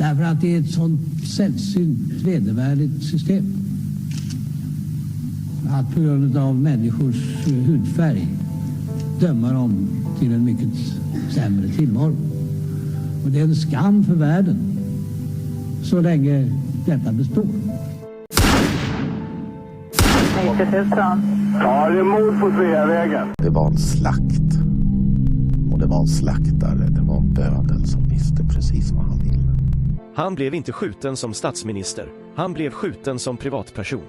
Därför att det är ett sånt sällsynt vedervärdigt system. Att på grund av människors hudfärg döma dem till en mycket sämre tillvaro. Och det är en skam för världen så länge detta består. 90 000. Ja, det är mord på Sveavägen. Det var en slakt. Och det var en slaktare. Det var bödel som visste precis vad han ville. Han blev inte skjuten som statsminister. Han blev skjuten som privatperson.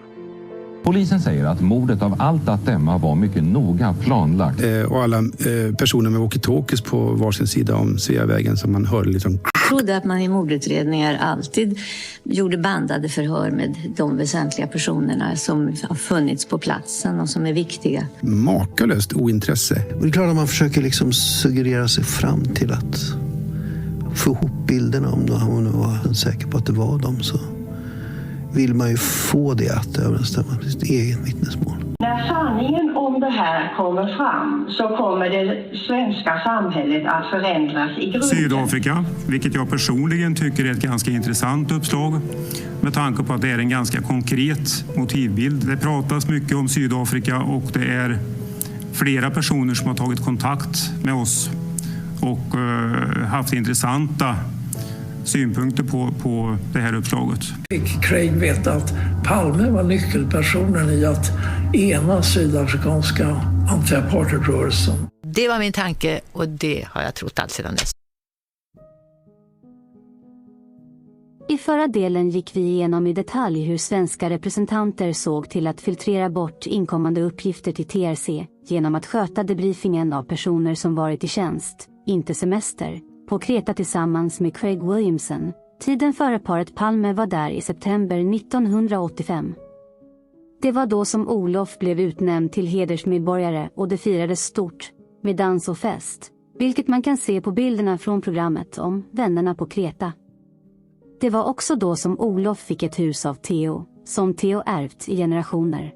Polisen säger att mordet av allt att döma var mycket noga planlagt. Och alla personer med walkie-talkies på varsin sida om Sveavägen som man hörde liksom. Jag trodde att man i mordutredningar alltid gjorde bandade förhör med de väsentliga personerna som har funnits på platsen och som är viktiga. Makalöst ointresse. Och det är klart att man försöker liksom suggerera sig fram till att få ihop bilderna om man var säker på att det var dem, så vill man ju få det att överensstämma med sitt eget vittnesmål. När sanningen om det här kommer fram så kommer det svenska samhället att förändras i grunden. Sydafrika, vilket jag personligen tycker är ett ganska intressant uppslag med tanke på att det är en ganska konkret motivbild. Det pratas mycket om Sydafrika och det är flera personer som har tagit kontakt med oss och haft intressanta synpunkter på det här uppslaget. Fick Craig veta att Palme var nyckelpersonen i att ena sydafrikanska anti-apartheidrörelsen. Det var min tanke och det har jag trott allt sedan dess. I förra delen gick vi igenom i detalj hur svenska representanter såg till att filtrera bort inkommande uppgifter till TRC genom att sköta debriefingen av personer som varit i tjänst, inte semester, på Kreta tillsammans med Craig Williamson. Tiden före paret Palme var där i september 1985. Det var då som Olof blev utnämnd till hedersmedborgare och det firades stort, med dans och fest, vilket man kan se på bilderna från programmet om vännerna på Kreta. Det var också då som Olof fick ett hus av Theo, som Theo ärvt i generationer.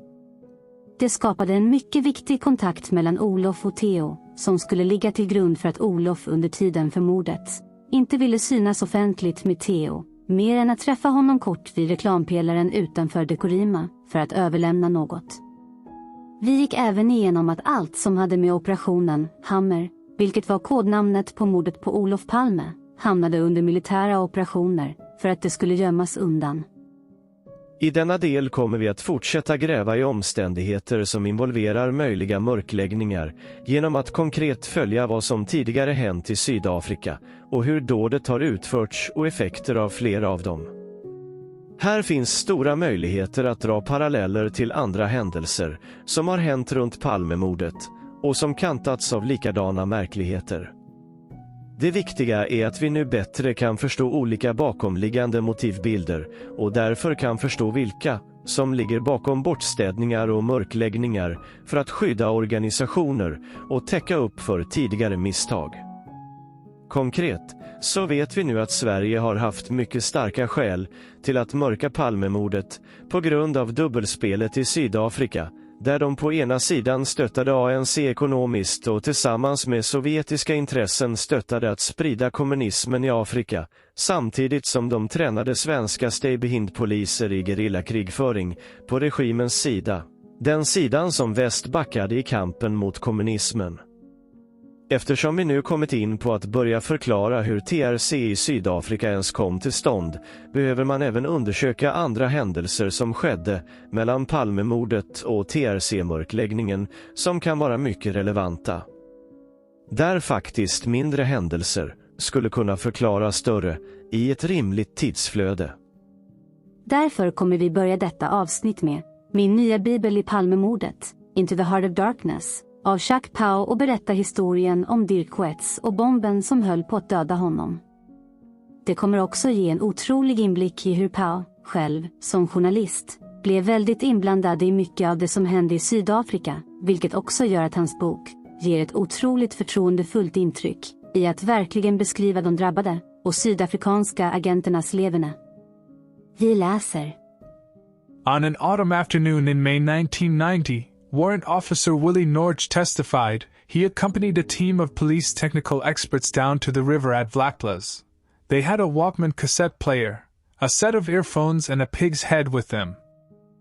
Det skapade en mycket viktig kontakt mellan Olof och Theo, som skulle ligga till grund för att Olof under tiden för mordet inte ville synas offentligt med Theo, mer än att träffa honom kort vid reklampelaren utanför Dekorima för att överlämna något. Vi gick även igenom att allt som hade med operationen Hammer, vilket var kodnamnet på mordet på Olof Palme, hamnade under militära operationer för att det skulle gömmas undan. I denna del kommer vi att fortsätta gräva i omständigheter som involverar möjliga mörkläggningar genom att konkret följa vad som tidigare hänt i Sydafrika och hur dådet har utförts och effekter av flera av dem. Här finns stora möjligheter att dra paralleller till andra händelser som har hänt runt Palmemordet och som kantats av likadana märkligheter. Det viktiga är att vi nu bättre kan förstå olika bakomliggande motivbilder och därför kan förstå vilka som ligger bakom bortstädningar och mörkläggningar för att skydda organisationer och täcka upp för tidigare misstag. Konkret så vet vi nu att Sverige har haft mycket starka skäl till att mörka Palmemordet på grund av dubbelspelet i Sydafrika, där de på ena sidan stöttade ANC ekonomiskt och tillsammans med sovjetiska intressen stöttade att sprida kommunismen i Afrika, samtidigt som de tränade svenska Steibehind-poliser i gerillakrigföring på regimens sida, den sidan som väst backade i kampen mot kommunismen. Eftersom vi nu kommit in på att börja förklara hur TRC i Sydafrika ens kom till stånd, behöver man även undersöka andra händelser som skedde mellan Palmemordet och TRC-mörkläggningen som kan vara mycket relevanta. Där faktiskt mindre händelser skulle kunna förklara större i ett rimligt tidsflöde. Därför kommer vi börja detta avsnitt med min nya bibel i Palmemordet, Into the Heart of Darkness, av Chuck Pau, och berätta historien om Dirk Coetz och bomben som höll på att döda honom. Det kommer också ge en otrolig inblick i hur Pau, själv, som journalist, blev väldigt inblandad i mycket av det som hände i Sydafrika, vilket också gör att hans bok ger ett otroligt förtroendefullt intryck i att verkligen beskriva de drabbade och sydafrikanska agenternas leverne. Vi läser. On an autumn afternoon in May 1990, Warrant Officer Willie Norge testified he accompanied a team of police technical experts down to the river at Vlakplaas. They had a Walkman cassette player, a set of earphones and a pig's head with them.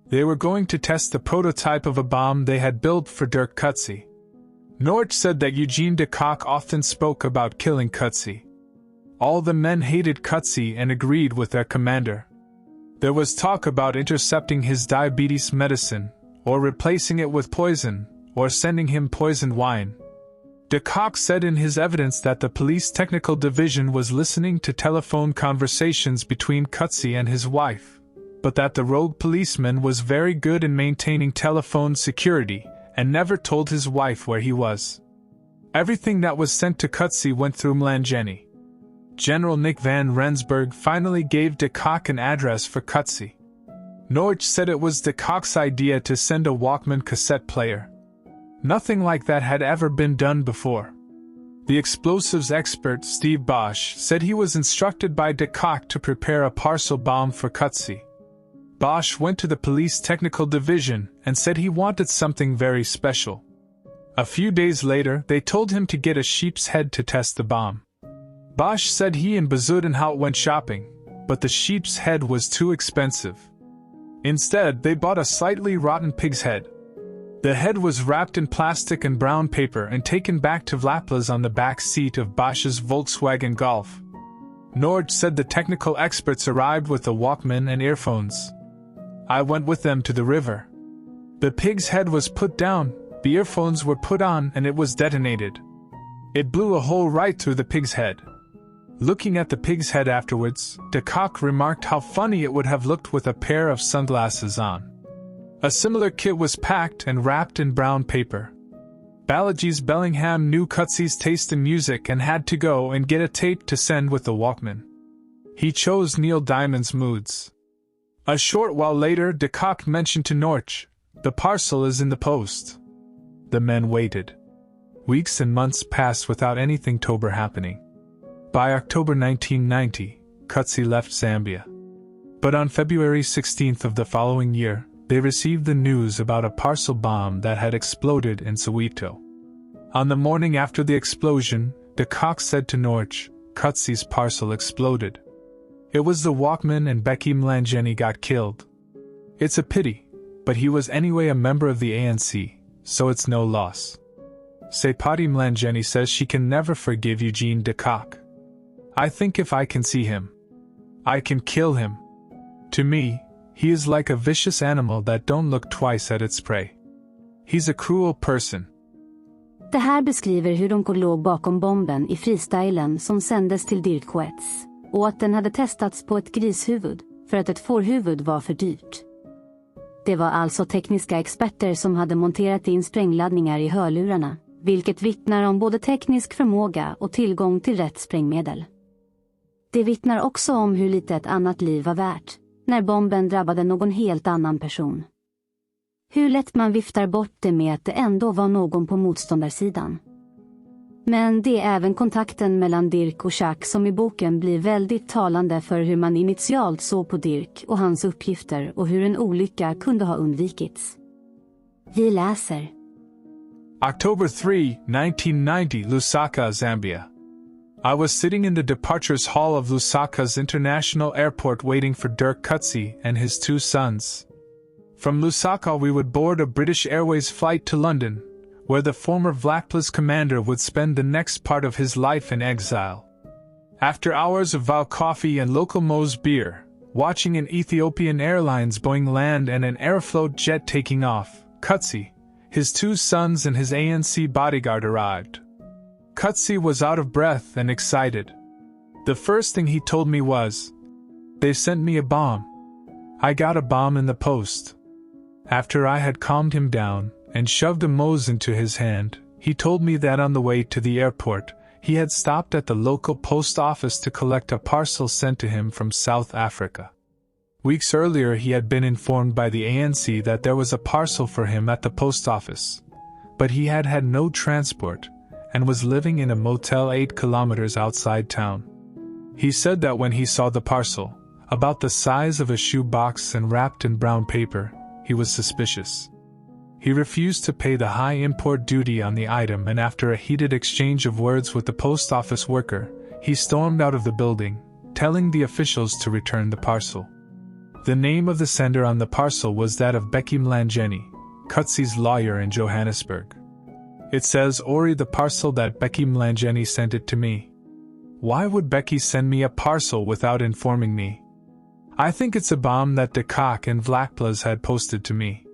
They were going to test the prototype of a bomb they had built for Dirk Coetzee. Norch said that Eugene de Kock often spoke about killing Coetzee. All the men hated Coetzee and agreed with their commander. There was talk about intercepting his diabetes medicine, or replacing it with poison, or sending him poisoned wine. De Kock said in his evidence that the police technical division was listening to telephone conversations between Coetzee and his wife, but that the rogue policeman was very good in maintaining telephone security and never told his wife where he was. Everything that was sent to Coetzee went through Mlangeni. General Nick van Rensburg finally gave de Kock an address for Coetzee. Norch said it was de Kock's idea to send a Walkman cassette player. Nothing like that had ever been done before. The explosives expert Steve Bosch said he was instructed by de Kock to prepare a parcel bomb for Coetzee. Bosch went to the police technical division and said he wanted something very special. A few days later, they told him to get a sheep's head to test the bomb. Bosch said he and Bezuidenhout went shopping, but the sheep's head was too expensive. Instead, they bought a slightly rotten pig's head. The head was wrapped in plastic and brown paper and taken back to Vlaplas on the back seat of Bosch's Volkswagen Golf. Norge said the technical experts arrived with the Walkman and earphones. I went with them to the river. The pig's head was put down, the earphones were put on, and it was detonated. It blew a hole right through the pig's head. Looking at the pig's head afterwards, de Kock remarked how funny it would have looked with a pair of sunglasses on. A similar kit was packed and wrapped in brown paper. Balaji's Bellingham knew Coetzee's taste in music and had to go and get a tape to send with the Walkman. He chose Neil Diamond's Moods. A short while later, de Kock mentioned to Norch, "The parcel is in the post." The men waited. Weeks and months passed without anything sober happening. By October 1990, Coetzee left Zambia. But on February 16th of the following year, they received the news about a parcel bomb that had exploded in Soweto. On the morning after the explosion, de Kock said to Norch, "Coetzee's parcel exploded. It was the Walkman and Becky Mlangeni got killed. It's a pity, but he was anyway a member of the ANC, so it's no loss." Sepati Mlangeni says she can never forgive Eugene de Kock. "I think if I can see him, I can kill him. To me, he is like a vicious animal that don't look twice at its prey. He's a cruel person." Det här beskriver hur de låg bakom bomben i freestylen som sändes till Dirk Coetzee, och att den hade testats på ett grishuvud för att ett fårhuvud var för dyrt. Det var alltså tekniska experter som hade monterat in sprängladdningar i hörlurarna, vilket vittnar om både teknisk förmåga och tillgång till rätt sprängmedel. Det vittnar också om hur lite ett annat liv var värt, när bomben drabbade någon helt annan person. Hur lätt man viftar bort det med att det ändå var någon på motståndarsidan. Men det är även kontakten mellan Dirk och Jacques som i boken blir väldigt talande för hur man initialt såg på Dirk och hans uppgifter och hur en olycka kunde ha undvikits. Vi läser. October 3, 1990, Lusaka, Zambia. I was sitting in the departures hall of Lusaka's International Airport waiting for Dirk Coetzee and his two sons. From Lusaka we would board a British Airways flight to London, where the former Vlaplas commander would spend the next part of his life in exile. After hours of Val coffee and local Moe's beer, watching an Ethiopian Airlines Boeing land and an Aeroflot jet taking off, Coetzee, his two sons and his ANC bodyguard arrived. Coetzee was out of breath and excited. The first thing he told me was, "They sent me a bomb. I got a bomb in the post." After I had calmed him down and shoved a Moe's into his hand, he told me that on the way to the airport, he had stopped at the local post office to collect a parcel sent to him from South Africa. Weeks earlier he had been informed by the ANC that there was a parcel for him at the post office, but he had had no transport and was living in a motel 8 kilometers outside town. He said that when he saw the parcel, about the size of a shoebox and wrapped in brown paper, he was suspicious. He refused to pay the high import duty on the item, and after a heated exchange of words with the post office worker, he stormed out of the building, telling the officials to return the parcel. The name of the sender on the parcel was that of Becky Mlangeni, Cutsy's lawyer in Johannesburg. It says Ori the parcel that Becky Mlangeni sent it to me. Why would Becky send me a parcel without informing me? I think it's a bomb that De Kock and Vlakplaas had posted to me.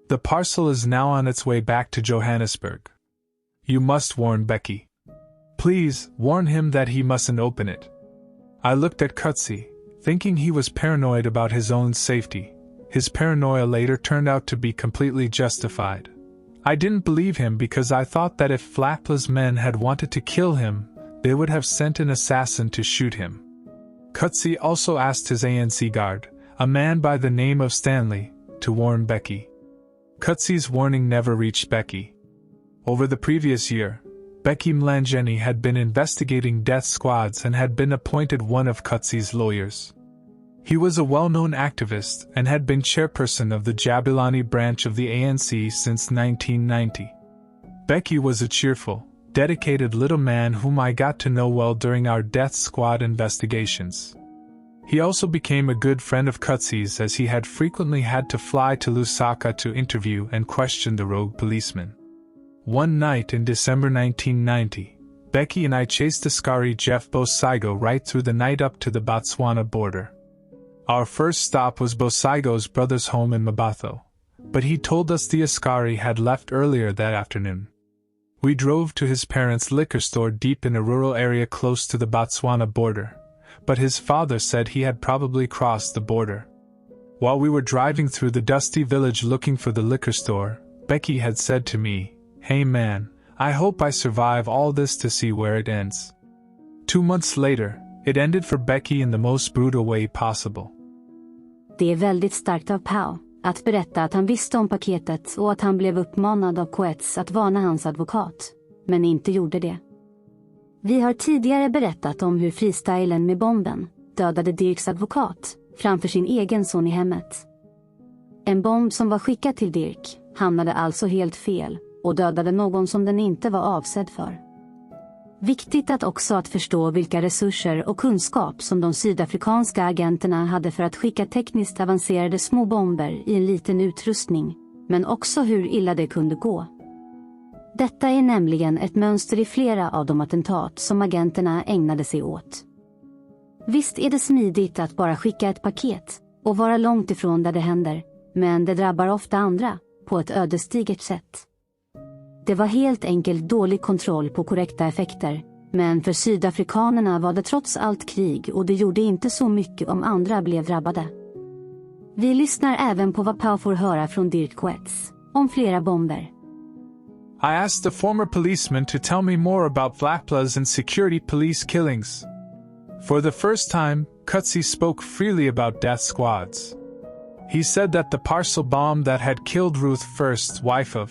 The parcel is now on its way back to Johannesburg. You must warn Becky. Please, warn him that he mustn't open it. I looked at Cutsy, thinking he was paranoid about his own safety. His paranoia later turned out to be completely justified. I didn't believe him because I thought that if Vlakplaas' men had wanted to kill him, they would have sent an assassin to shoot him. Cutsy also asked his ANC guard, a man by the name of Stanley, to warn Becky. Cutsy's warning never reached Becky. Over the previous year, Becky Mlangeni had been investigating death squads and had been appointed one of Cutsy's lawyers. He was a well-known activist and had been chairperson of the Jabulani branch of the ANC since 1990. Becky was a cheerful, dedicated little man whom I got to know well during our death squad investigations. He also became a good friend of Cutsy's as he had frequently had to fly to Lusaka to interview and question the rogue policeman. One night in December 1990, Becky and I chased Askari Jeff Bosigo right through the night up to the Botswana border. Our first stop was Bosigo's brother's home in Mabatho, but he told us the Askari had left earlier that afternoon. We drove to his parents' liquor store deep in a rural area close to the Botswana border, but his father said he had probably crossed the border. While we were driving through the dusty village looking for the liquor store, Becky had said to me, "Hey man, I hope I survive all this to see where it ends." 2 months later, it ended for Becky in the most brutal way possible. Det är väldigt starkt av Pau att berätta att han visste om paketet och att han blev uppmanad av Coetzee att varna hans advokat, men inte gjorde det. Vi har tidigare berättat om hur freestylen med bomben dödade Dirks advokat framför sin egen son i hemmet. En bomb som var skickad till Dirk hamnade alltså helt fel och dödade någon som den inte var avsedd för. Viktigt att förstå vilka resurser och kunskap som de sydafrikanska agenterna hade för att skicka tekniskt avancerade små bomber i en liten utrustning, men också hur illa det kunde gå. Detta är nämligen ett mönster i flera av de attentat som agenterna ägnade sig åt. Visst är det smidigt att bara skicka ett paket och vara långt ifrån där det händer, men det drabbar ofta andra på ett ödesdigert sätt. Det var helt enkelt dålig kontroll på korrekta effekter, men för sydafrikanerna var det trots allt krig och det gjorde inte så mycket om andra blev drabbade. Vi lyssnar även på vad Pau får höra från Dirk Coetzee om flera bomber. I asked the former policeman to tell me more about Vlakplaas and security police killings. For the first time, Cutsy spoke freely about death squads. He said that the parcel bomb that had killed Ruth First, wife of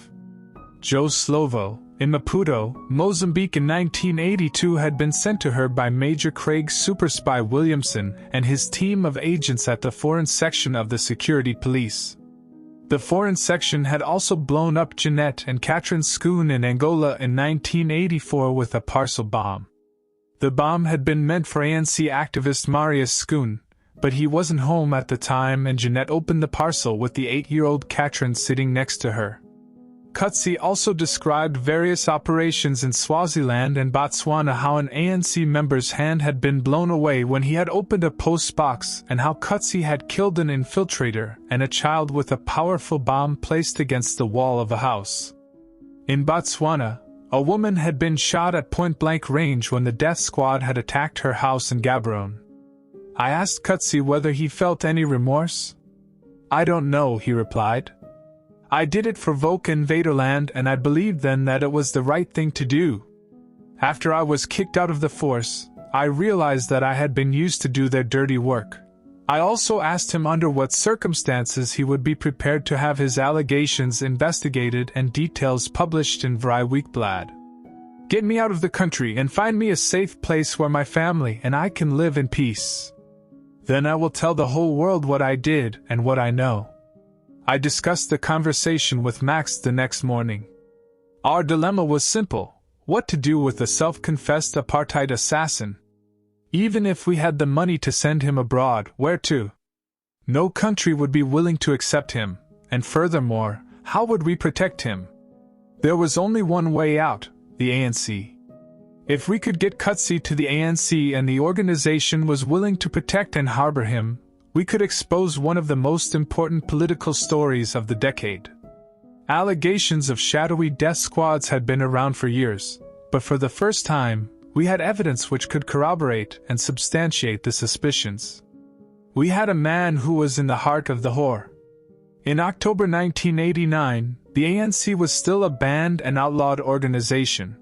Joe Slovo, in Maputo, Mozambique in 1982 had been sent to her by Major Craig Super Spy Williamson and his team of agents at the foreign section of the security police. The foreign section had also blown up Jeanette and Catherine Schoon in Angola in 1984 with a parcel bomb. The bomb had been meant for ANC activist Marius Schoon, but he wasn't home at the time and Jeanette opened the parcel with the 8-year-old Catherine sitting next to her. Cutsy also described various operations in Swaziland and Botswana, how an ANC member's hand had been blown away when he had opened a post box, and how Cutsy had killed an infiltrator and a child with a powerful bomb placed against the wall of a house. In Botswana, a woman had been shot at point-blank range when the death squad had attacked her house in Gaborone. I asked Cutsy whether he felt any remorse. "I don't know," he replied. "I did it for Volk in Vaderland and I believed then that it was the right thing to do. After I was kicked out of the force, I realized that I had been used to do their dirty work." I also asked him under what circumstances he would be prepared to have his allegations investigated and details published in Vrij Weekblad. "Get me out of the country and find me a safe place where my family and I can live in peace. Then I will tell the whole world what I did and what I know." I discussed the conversation with Max the next morning. Our dilemma was simple: what to do with the self-confessed apartheid assassin. Even if we had the money to send him abroad, where to? No country would be willing to accept him, and furthermore, how would we protect him? There was only one way out, the ANC. If we could get Cutsey to the ANC and the organization was willing to protect and harbor him, we could expose one of the most important political stories of the decade. Allegations of shadowy death squads had been around for years, but for the first time, we had evidence which could corroborate and substantiate the suspicions. We had a man who was in the heart of the whore. In October 1989, the ANC was still a banned and outlawed organization.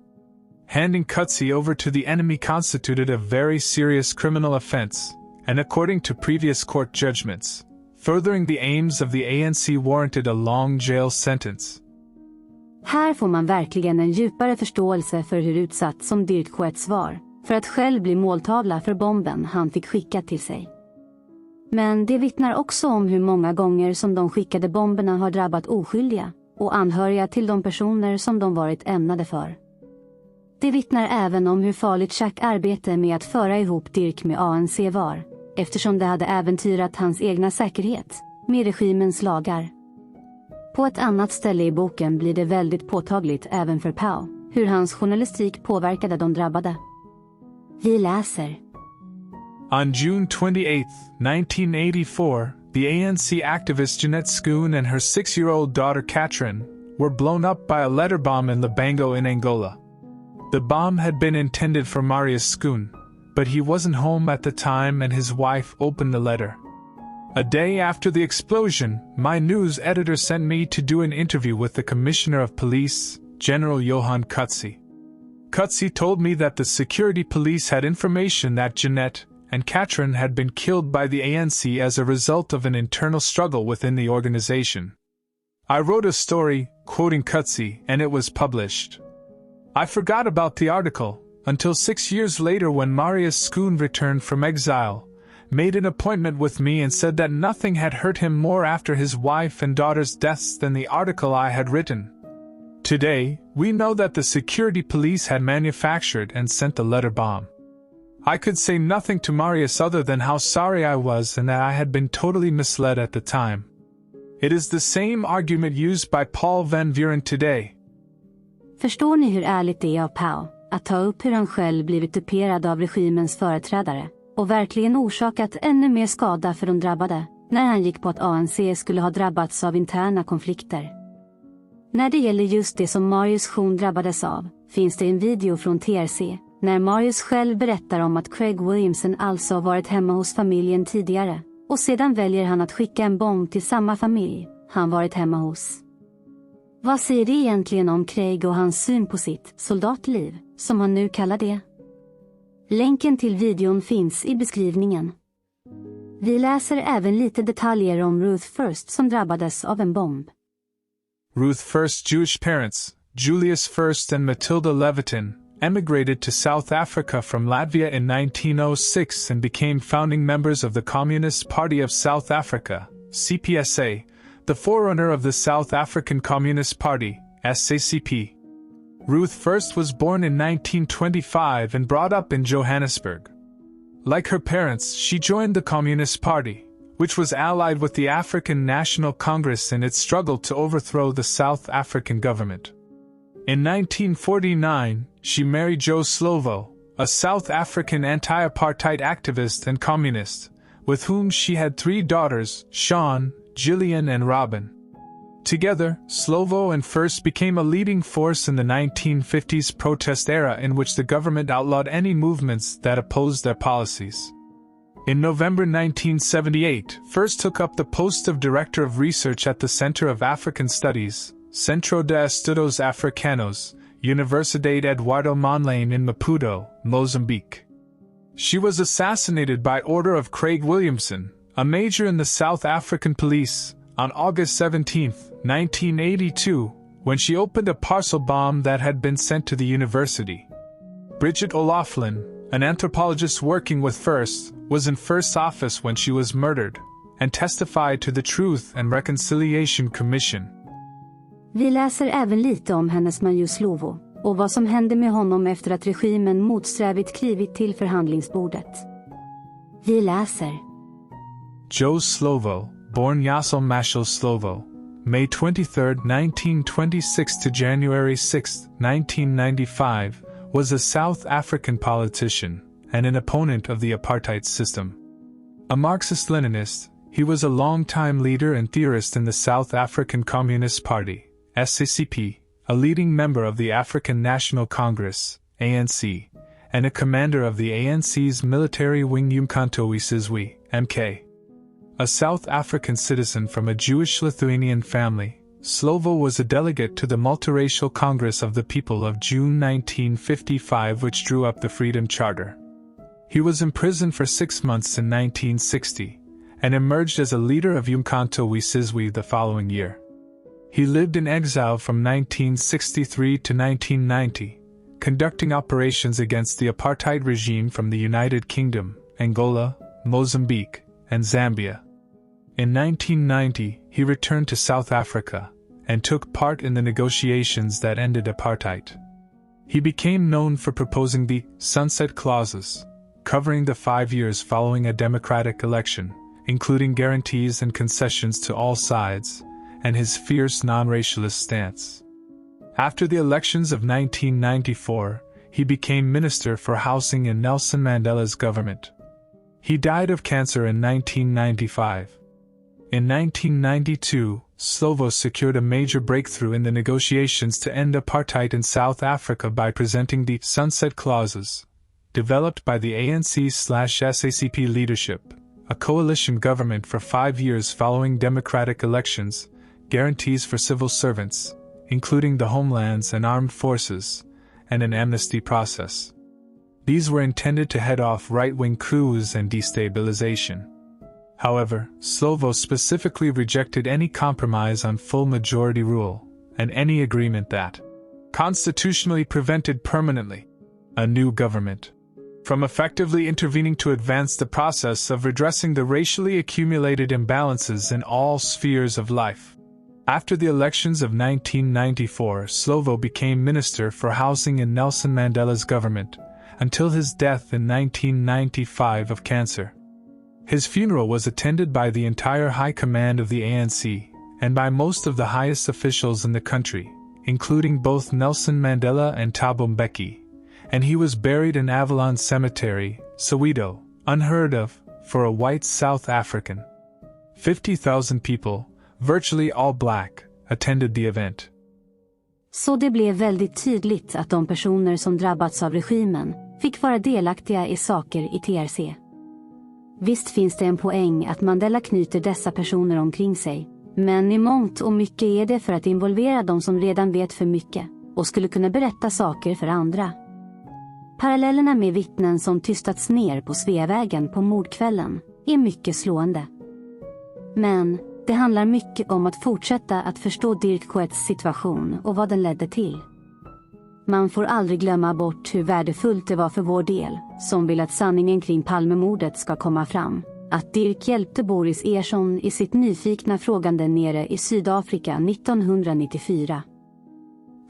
Handing Cutsey over to the enemy constituted a very serious criminal offense, and according to previous court judgments, furthering the aims of the ANC warranted a long jail sentence. Här får man verkligen en djupare förståelse för hur utsatt som Dirk Coetzee var, för att själv bli måltavla för bomben han fick skicka till sig. Men det vittnar också om hur många gånger som de skickade bomberna har drabbat oskyldiga och anhöriga till de personer som de varit ämnade för. Det vittnar även om hur farligt Jack arbete med att föra ihop Dirk med ANC var, eftersom det hade äventyrat hans egna säkerhet, med regimens lagar. På ett annat ställe i boken blir det väldigt påtagligt även för Pau, hur hans journalistik påverkade de drabbade. Vi läser. On June 28, 1984, the ANC activist Jeanette Schoon and her 6-year-old daughter Katrin were blown up by a letter bomb in Lubango in Angola. The bomb had been intended for Marius Schoon, but he wasn't home at the time and his wife opened the letter. A day after the explosion, my news editor sent me to do an interview with the Commissioner of Police, General Johan Cutsey. Cutsey told me that the security police had information that Jeanette and Katrin had been killed by the ANC as a result of an internal struggle within the organization. I wrote a story, quoting Cutsey, and it was published. I forgot about the article, until 6 years later when Marius Schoon returned from exile, made an appointment with me and said that nothing had hurt him more after his wife and daughter's deaths than the article I had written. Today, we know that the security police had manufactured and sent the letter bomb. I could say nothing to Marius other than how sorry I was and that I had been totally misled at the time. It is the same argument used by Paul Van Vuren today. Förstår ni hur ärligt det är av Pau att ta upp hur han själv blivit duperad av regimens företrädare och verkligen orsakat ännu mer skada för de drabbade när han gick på att ANC skulle ha drabbats av interna konflikter? När det gäller just det som Marius Schoon drabbades av finns det en video från TRC när Marius själv berättar om att Craig Williamson alltså varit hemma hos familjen tidigare och sedan väljer han att skicka en bomb till samma familj han varit hemma hos. Vad säger det egentligen om Craig och hans syn på sitt soldatliv, som han nu kallar det? Länken till videon finns i beskrivningen. Vi läser även lite detaljer om Ruth First som drabbades av en bomb. Ruth First's Jewish parents, Julius First and Matilda Levitin, emigrated to South Africa from Latvia in 1906 and became founding members of the Communist Party of South Africa, CPSA, the forerunner of the South African Communist Party, SACP. Ruth First was born in 1925 and brought up in Johannesburg. Like her parents, she joined the Communist Party, which was allied with the African National Congress in its struggle to overthrow the South African government. In 1949, she married Joe Slovo, a South African anti-apartheid activist and communist, with whom she had 3 daughters, Sean, Gillian and Robin. Together, Slovo and First became a leading force in the 1950s protest era in which the government outlawed any movements that opposed their policies. In November 1978, First took up the post of Director of Research at the Center of African Studies, Centro de Estudos Africanos, Universidade Eduardo Mondlane in Maputo, Mozambique. She was assassinated by order of Craig Williamson, a major in the South African police, on August 17, 1982, when she opened a parcel bomb that had been sent to the university. Bridget O'Loughlin, an anthropologist working with First, was in First's office when she was murdered, and testified to the Truth and Reconciliation Commission. Vi läser även lite om hennes man Slovo, och vad som hände med honom efter att regimen motsträvigt klivit till förhandlingsbordet. Vi läser. Joe Slovo, born Yasel Mashal Slovo, May 23, 1926 to January 6, 1995, was a South African politician and an opponent of the apartheid system. A Marxist-Leninist, he was a long-time leader and theorist in the South African Communist Party, SACP, a leading member of the African National Congress, ANC, and a commander of the ANC's military wing Umkhonto we Sizwe, MK. A South African citizen from a Jewish Lithuanian family, Slovo was a delegate to the Multiracial Congress of the People of June 1955, which drew up the Freedom Charter. He was imprisoned for 6 months in 1960, and emerged as a leader of Umkhonto we Sizwe the following year. He lived in exile from 1963 to 1990, conducting operations against the apartheid regime from the United Kingdom, Angola, Mozambique, and Zambia. In 1990, he returned to South Africa and took part in the negotiations that ended apartheid. He became known for proposing the Sunset Clauses, covering the 5 years following a democratic election, including guarantees and concessions to all sides, and his fierce non-racialist stance. After the elections of 1994, he became Minister for Housing in Nelson Mandela's government. He died of cancer in 1995. In 1992, Slovo secured a major breakthrough in the negotiations to end apartheid in South Africa by presenting the Sunset Clauses, developed by the ANC/SACP leadership, a coalition government for 5 years following democratic elections, guarantees for civil servants, including the homelands and armed forces, and an amnesty process. These were intended to head off right-wing coups and destabilization. However, Slovo specifically rejected any compromise on full majority rule, and any agreement that constitutionally prevented permanently a new government from effectively intervening to advance the process of redressing the racially accumulated imbalances in all spheres of life. After the elections of 1994, Slovo became Minister for Housing in Nelson Mandela's government, until his death in 1995 of cancer. His funeral was attended by the entire high command of the ANC, and by most of the highest officials in the country, including both Nelson Mandela and Thabo Mbeki, and he was buried in Avalon Cemetery, Soweto, unheard of, for a white South African. 50,000 people, virtually all black, attended the event. Så det blev väldigt tydligt att de personer som drabbats av regimen fick vara delaktiga i saker i TRC. Visst finns det en poäng att Mandela knyter dessa personer omkring sig, men i mångt och mycket är det för att involvera de som redan vet för mycket och skulle kunna berätta saker för andra. Parallellerna med vittnen som tystats ner på Sveavägen på mordkvällen är mycket slående. Men det handlar mycket om att fortsätta att förstå Dirk Coetzes situation och vad den ledde till. Man får aldrig glömma bort hur värdefullt det var för vår del, som vill att sanningen kring Palmemordet ska komma fram, att Dirk hjälpte Boris Ersson i sitt nyfikna frågande nere i Sydafrika 1994.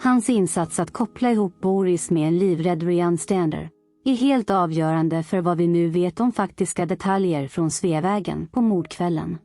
Hans insats att koppla ihop Boris med en livrädd Rian Stander är helt avgörande för vad vi nu vet om faktiska detaljer från Sveavägen på mordkvällen.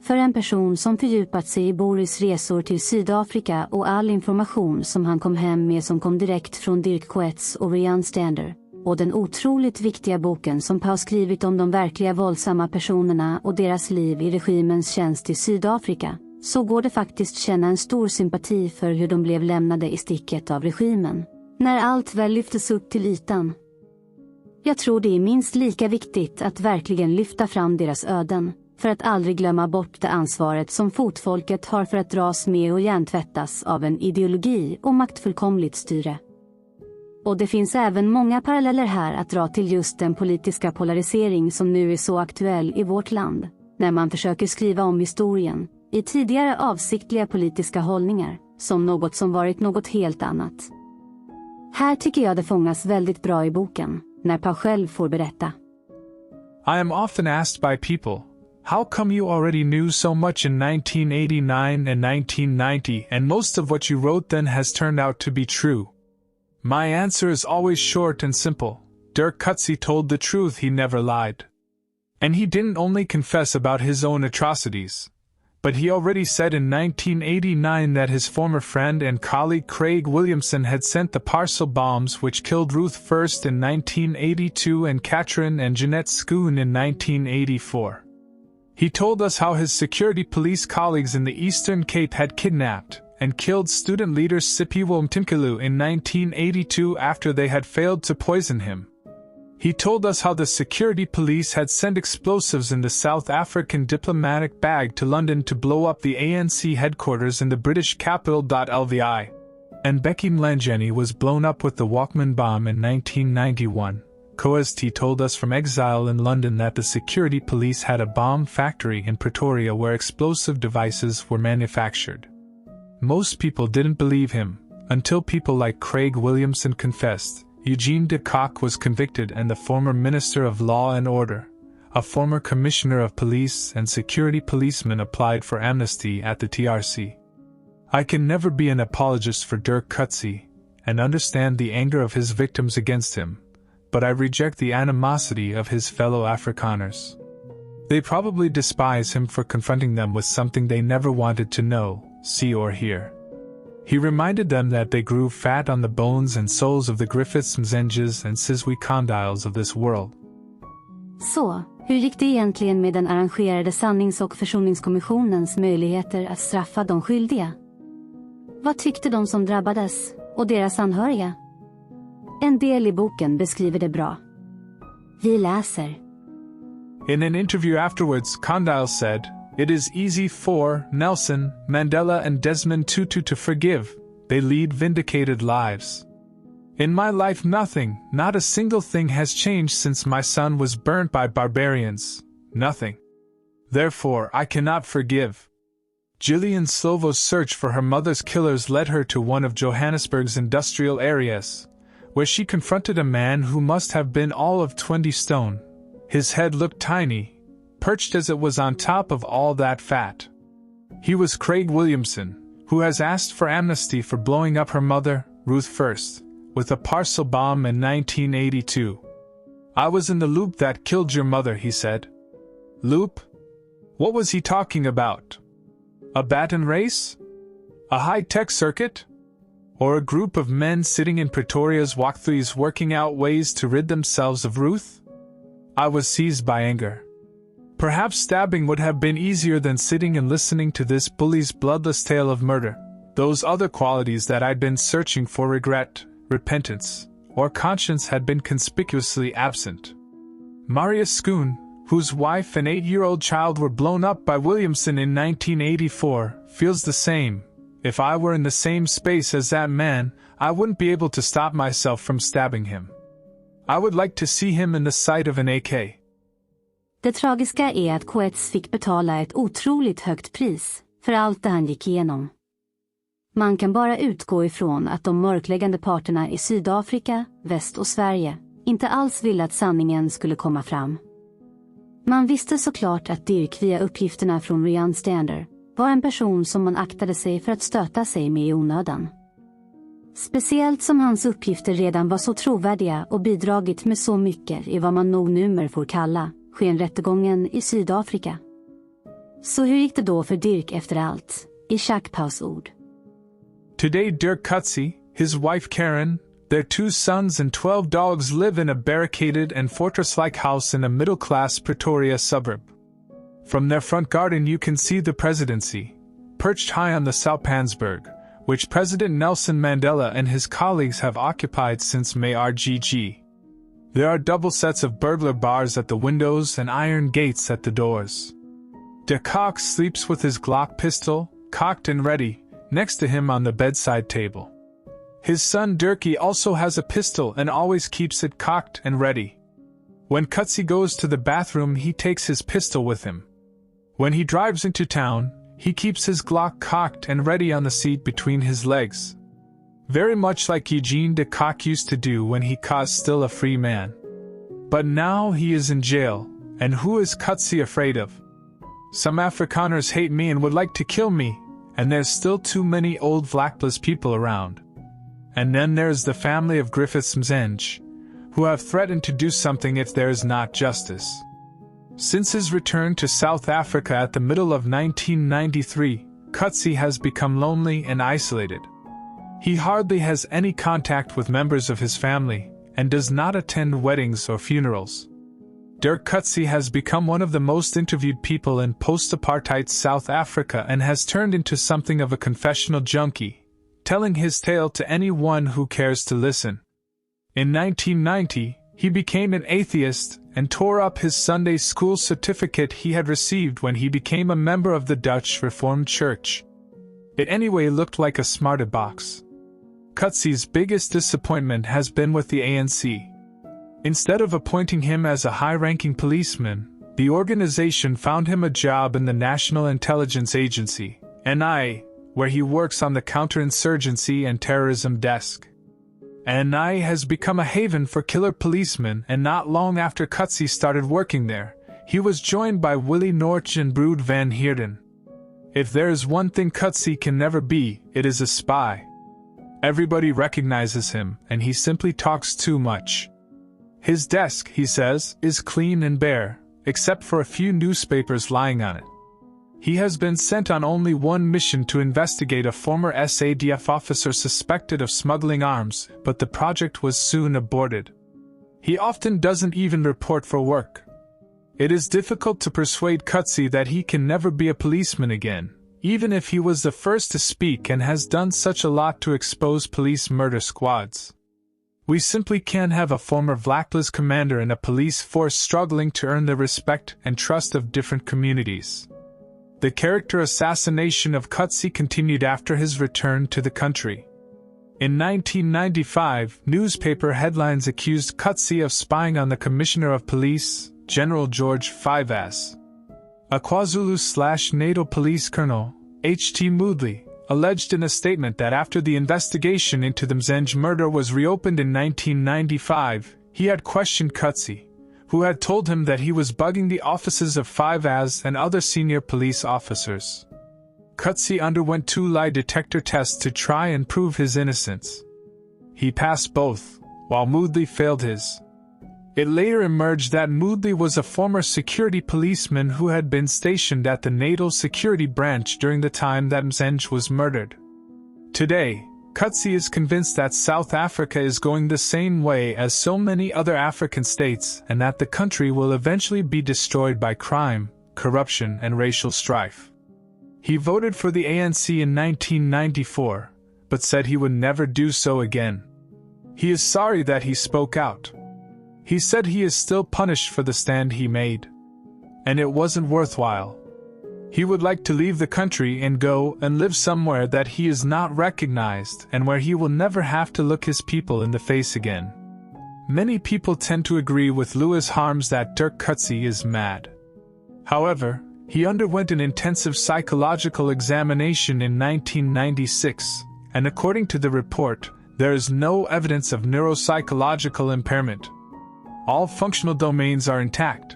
För en person som fördjupat sig i Boris resor till Sydafrika och all information som han kom hem med som kom direkt från Dirk Coetzes och Rian Stander, och den otroligt viktiga boken som har skrivit om de verkliga våldsamma personerna och deras liv i regimens tjänst i Sydafrika, så går det faktiskt känna en stor sympati för hur de blev lämnade i sticket av regimen, när allt väl lyftes upp till ytan. Jag tror det är minst lika viktigt att verkligen lyfta fram deras öden, för att aldrig glömma bort det ansvaret som fotfolket har för att dras med och hjärntvättas av en ideologi och maktfullkomligt styre. Och det finns även många paralleller här att dra till just den politiska polarisering som nu är så aktuell i vårt land, när man försöker skriva om historien, i tidigare avsiktliga politiska hållningar, som något som varit något helt annat. Här tycker jag det fångas väldigt bra i boken, när Pa själv får berätta. I am often asked by people, how come you already knew so much in 1989 and 1990 and most of what you wrote then has turned out to be true, My answer is always short and simple. Dirk Coetzee told the truth, he never lied. And he didn't only confess about his own atrocities, but he already said in 1989 that his former friend and colleague Craig Williamson had sent the parcel bombs which killed Ruth First in 1982 and Catherine and Jeanette Schoon in 1984. He told us how his security police colleagues in the Eastern Cape had kidnapped and killed student leader Siphiwe Mthimkhulu in 1982 after they had failed to poison him. He told us how the security police had sent explosives in the South African diplomatic bag to London to blow up the ANC headquarters in the British capital. Lvi. And Becky Mlangeni was blown up with the Walkman bomb in 1991. Coetzee told us from exile in London that the security police had a bomb factory in Pretoria where explosive devices were manufactured. Most people didn't believe him, until people like Craig Williamson confessed. Eugene de Kock was convicted and the former Minister of Law and Order, a former Commissioner of Police and security policeman applied for amnesty at the TRC. I can never be an apologist for Dirk Coetzee and understand the anger of his victims against him, but I reject the animosity of his fellow Afrikaners. They probably despise him for confronting them with something they never wanted to know, see or hear. He reminded them that they grew fat on the bones and souls of the Griffiths, Mzenges and Sizwe Condyles of this world. Så, hur gick det egentligen med den arrangerade sannings- och försoningskommissionens möjligheter att straffa de skyldiga? Vad tyckte de som drabbades, och deras anhöriga? En del i boken beskriver det bra. Vi läser. In an interview afterwards, Condyle said, "It is easy for Nelson, Mandela and Desmond Tutu to forgive. They lead vindicated lives. In my life nothing, not a single thing has changed since my son was burnt by barbarians. Nothing. Therefore, I cannot forgive." Gillian Slovo's search for her mother's killers led her to one of Johannesburg's industrial areas, where she confronted a man who must have been all of 20 stone. His head looked tiny, perched as it was on top of all that fat. He was Craig Williamson, who has asked for amnesty for blowing up her mother, Ruth First, with a parcel bomb in 1982. "I was in the loop that killed your mother," he said. Loop? What was he talking about? A baton race? A high-tech circuit? Or a group of men sitting in Pretoria's walkthroughs working out ways to rid themselves of Ruth? I was seized by anger. Perhaps stabbing would have been easier than sitting and listening to this bully's bloodless tale of murder. Those other qualities that I'd been searching for, regret, repentance, or conscience, had been conspicuously absent. Maria Schoon, whose wife and 8-year-old child were blown up by Williamson in 1984, feels the same. If I were in the same space as that man, I wouldn't be able to stop myself from stabbing him. I would like to see him in the sight of an AK. Det tragiska är att Coetzee fick betala ett otroligt högt pris för allt det han gick igenom. Man kan bara utgå ifrån att de mörkläggande parterna i Sydafrika, väst och Sverige inte alls ville att sanningen skulle komma fram. Man visste såklart att Dirk via uppgifterna från Rian Stander var en person som man aktade sig för att stöta sig med i onödan. Speciellt som hans uppgifter redan var så trovärdiga och bidragit med så mycket i vad man nog numera får kalla skenrättegången i Sydafrika. Så hur gick det då för Dirk efter allt, i Shakpaus ord? Today Dirk Coetzee, his wife Karen, their 2 sons and 12 dogs live in a barricaded and fortress-like house in a middle-class Pretoria suburb. From their front garden you can see the presidency, perched high on the Soutpansberg, which President Nelson Mandela and his colleagues have occupied since May RGG. There are double sets of burglar bars at the windows and iron gates at the doors. De Kock sleeps with his Glock pistol, cocked and ready, next to him on the bedside table. His son Dirkie also has a pistol and always keeps it cocked and ready. When Coetzee goes to the bathroom, he takes his pistol with him. When he drives into town, he keeps his Glock cocked and ready on the seat between his legs. Very much like Eugene de Kock used to do when he was still a free man. But now he is in jail, and who is Coetzee afraid of? Some Afrikaners hate me and would like to kill me, and there's still too many old Vlakpless people around. And then there's the family of Griffiths Mzenge, who have threatened to do something if there is not justice. Since his return to South Africa at the middle of 1993, Coetzee has become lonely and isolated. He hardly has any contact with members of his family and does not attend weddings or funerals. Dirk Coetzee has become one of the most interviewed people in post-apartheid South Africa and has turned into something of a confessional junkie, telling his tale to anyone who cares to listen. In 1990, he became an atheist and tore up his Sunday school certificate he had received when he became a member of the Dutch Reformed Church. It anyway looked like a smarter box. Coetzee's biggest disappointment has been with the ANC. Instead of appointing him as a high-ranking policeman, the organization found him a job in the National Intelligence Agency, NI, where he works on the counterinsurgency and terrorism desk. NI has become a haven for killer policemen, and not long after Coetzee started working there, he was joined by Willie Norch and Brood van Heerden. If there is one thing Coetzee can never be, it is a spy. Everybody recognizes him, and he simply talks too much. His desk, he says, is clean and bare, except for a few newspapers lying on it. He has been sent on only one mission to investigate a former SADF officer suspected of smuggling arms, but the project was soon aborted. He often doesn't even report for work. It is difficult to persuade Coetzee that he can never be a policeman again, even if he was the first to speak and has done such a lot to expose police murder squads. We simply can't have a former blacklist commander in a police force struggling to earn the respect and trust of different communities. The character assassination of Coetzee continued after his return to the country. In 1995, newspaper headlines accused Coetzee of spying on the Commissioner of Police, General George Fiveas. A KwaZulu/Natal Police Colonel, H.T. Moodley, alleged in a statement that after the investigation into the Mzenge murder was reopened in 1995, he had questioned Coetzee, who had told him that he was bugging the offices of Fiveas and other senior police officers. Coetzee underwent 2 lie detector tests to try and prove his innocence. He passed both, while Moodley failed his. It later emerged that Moodley was a former security policeman who had been stationed at the Natal Security Branch during the time that Mzenge was murdered. Today, Coetzee is convinced that South Africa is going the same way as so many other African states and that the country will eventually be destroyed by crime, corruption, and racial strife. He voted for the ANC in 1994, but said he would never do so again. He is sorry that he spoke out. He said he is still punished for the stand he made. And it wasn't worthwhile. He would like to leave the country and go and live somewhere that he is not recognized and where he will never have to look his people in the face again. Many people tend to agree with Louis Harms that Dirk Coetzee is mad. However, he underwent an intensive psychological examination in 1996, and according to the report, there is no evidence of neuropsychological impairment. All functional domains are intact.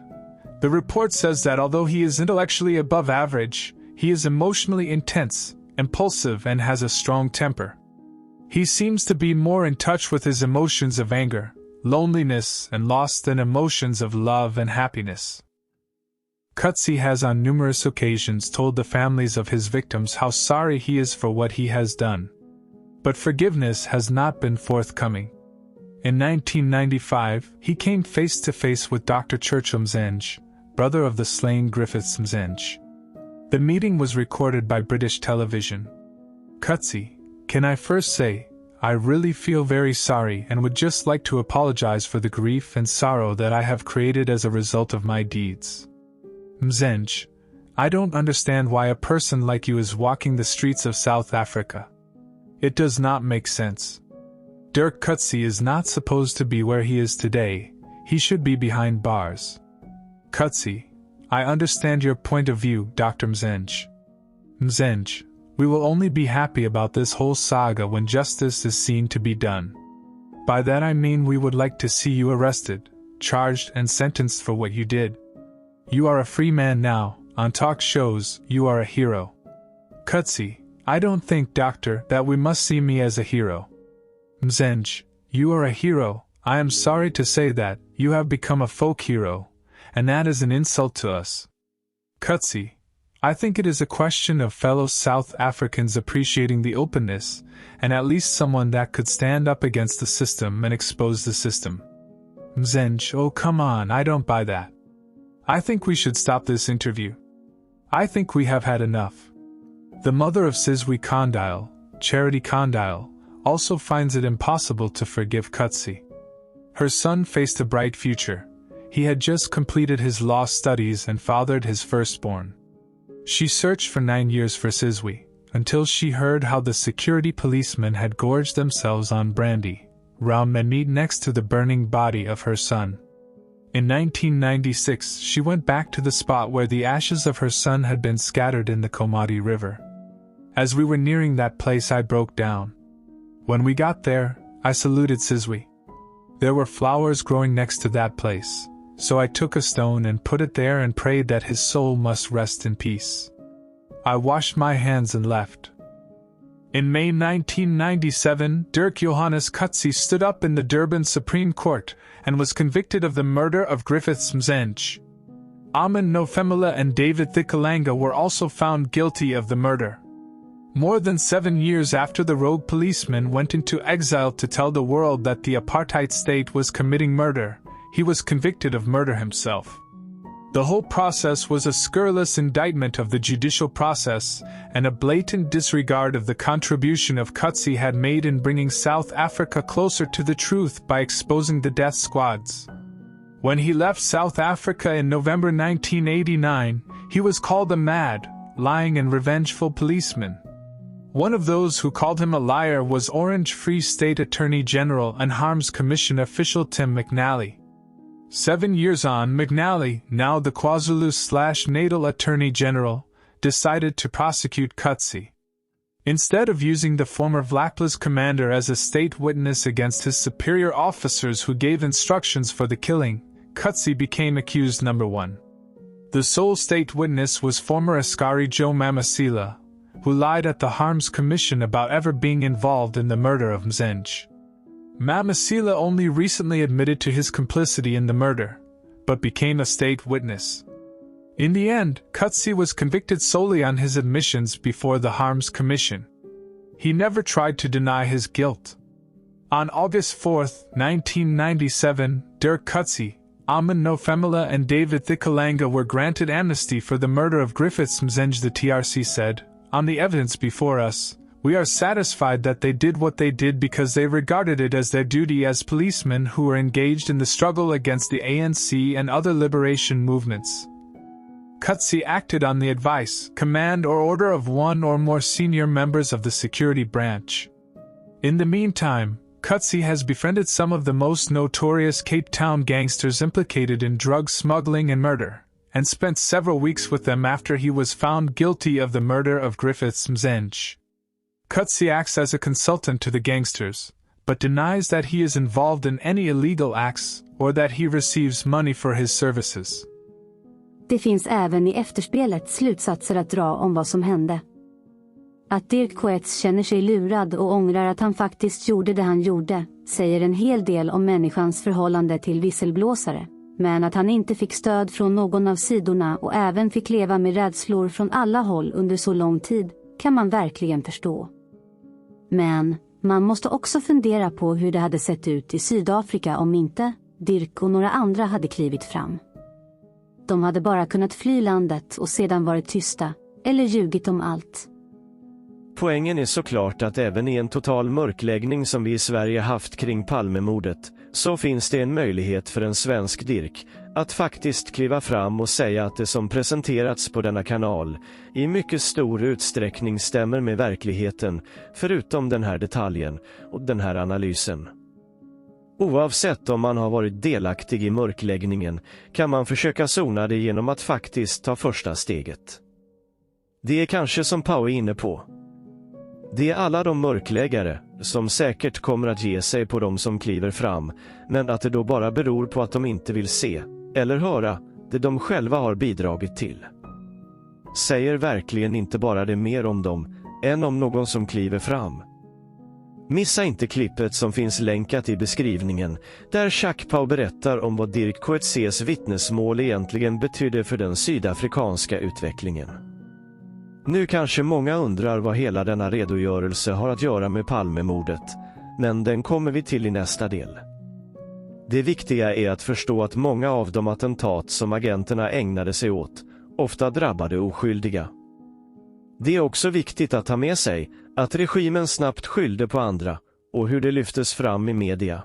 The report says that although he is intellectually above average, he is emotionally intense, impulsive, and has a strong temper. He seems to be more in touch with his emotions of anger, loneliness, and loss than emotions of love and happiness. Coetzee has on numerous occasions told the families of his victims how sorry he is for what he has done. But forgiveness has not been forthcoming. In 1995, he came face to face with Dr. Churchill Mzenge, brother of the slain Griffiths Mzenge. The meeting was recorded by British television. Coetzee, can I first say, I really feel very sorry and would just like to apologize for the grief and sorrow that I have created as a result of my deeds. Mzenge, I don't understand why a person like you is walking the streets of South Africa. It does not make sense. Dirk Coetzee is not supposed to be where he is today. He should be behind bars. Coetzee, I understand your point of view, Dr. Mzenge. Mzenge, we will only be happy about this whole saga when justice is seen to be done. By that I mean we would like to see you arrested, charged, and sentenced for what you did. You are a free man now. On talk shows, you are a hero. Coetzee, I don't think, doctor, that we must see me as a hero. Mzenj, you are a hero. I am sorry to say that you have become a folk hero, and that is an insult to us. Kutsi, I think it is a question of fellow South Africans appreciating the openness, and at least someone that could stand up against the system and expose the system. Mzenj, oh come on, I don't buy that. I think we should stop this interview. I think we have had enough. The mother of Sizwe Kondile, Charity Kondile, also finds it impossible to forgive Kutsi. Her son faced a bright future. He had just completed his law studies and fathered his firstborn. She searched for 9 years for Sizwe, until she heard how the security policemen had gorged themselves on brandy, rum and meat next to the burning body of her son. In 1996, she went back to the spot where the ashes of her son had been scattered in the Komati River. As we were nearing that place, I broke down. When we got there, I saluted Sizwe. There were flowers growing next to that place, so I took a stone and put it there and prayed that his soul must rest in peace. I washed my hands and left. In May 1997, Dirk Johannes Kutsi stood up in the Durban Supreme Court and was convicted of the murder of Griffiths Mzenj. Aman Nofemela and David Thikalanga were also found guilty of the murder. More than 7 years after the rogue policeman went into exile to tell the world that the apartheid state was committing murder, he was convicted of murder himself. The whole process was a scurrilous indictment of the judicial process and a blatant disregard of the contribution of Kutsi had made in bringing South Africa closer to the truth by exposing the death squads. When he left South Africa in November 1989, he was called a mad, lying and revengeful policeman. One of those who called him a liar was Orange Free State Attorney General and Harms Commission official Tim McNally. 7 years on, McNally, now the KwaZulu/Natal Attorney General, decided to prosecute Kutsi. Instead of using the former Vlakpla's commander as a state witness against his superior officers who gave instructions for the killing, Kutsi became accused number 1. The sole state witness was former Askari Joe Mamasila, who lied at the Harms Commission about ever being involved in the murder of Mzenj. Mamasila only recently admitted to his complicity in the murder, but became a state witness. In the end, Kutsi was convicted solely on his admissions before the Harms Commission. He never tried to deny his guilt. On August 4, 1997, Dirk Kutsi, Aman Nofemela and David Thikalanga were granted amnesty for the murder of Griffiths Mzenj. The TRC said, "On the evidence before us, we are satisfied that they did what they did because they regarded it as their duty as policemen who were engaged in the struggle against the ANC and other liberation movements." Kutsi acted on the advice, command or order of one or more senior members of the security branch. In the meantime, Kutsi has befriended some of the most notorious Cape Town gangsters implicated in drug smuggling and murder, and spent several weeks with them after he was found guilty of the murder of Griffiths Mzenj. Kutsi acts as a consultant to the gangsters, but denies that he is involved in any illegal acts or that he receives money for his services. Det finns även i efterspelet slutsatser att dra om vad som hände. Att Dirk Coetz känner sig lurad och ångrar att han faktiskt gjorde det han gjorde, säger en hel del om människans förhållande till visselblåsare. Men att han inte fick stöd från någon av sidorna och även fick leva med rädslor från alla håll under så lång tid, kan man verkligen förstå. Men man måste också fundera på hur det hade sett ut i Sydafrika om inte Dirk och några andra hade klivit fram. De hade bara kunnat fly landet och sedan varit tysta, eller ljugit om allt. Poängen är såklart att även i en total mörkläggning som vi i Sverige haft kring Palmemordet, så finns det en möjlighet för en svensk Dirk att faktiskt kliva fram och säga att det som presenterats på denna kanal i mycket stor utsträckning stämmer med verkligheten, förutom den här detaljen och den här analysen. Oavsett om man har varit delaktig i mörkläggningen kan man försöka sona det genom att faktiskt ta första steget. Det är kanske som Pau är inne på. Det är alla de mörkläggare som säkert kommer att ge sig på de som kliver fram, men att det då bara beror på att de inte vill se eller höra det de själva har bidragit till. Säger verkligen inte bara det mer om dem än om någon som kliver fram? Missa inte klippet som finns länkat i beskrivningen, där Jack Pau berättar om vad Dirk Coetzés vittnesmål egentligen betydde för den sydafrikanska utvecklingen. Nu kanske många undrar vad hela denna redogörelse har att göra med Palmemordet, men den kommer vi till i nästa del. Det viktiga är att förstå att många av de attentat som agenterna ägnade sig åt ofta drabbade oskyldiga. Det är också viktigt att ta med sig att regimen snabbt skyllde på andra och hur det lyftes fram i media.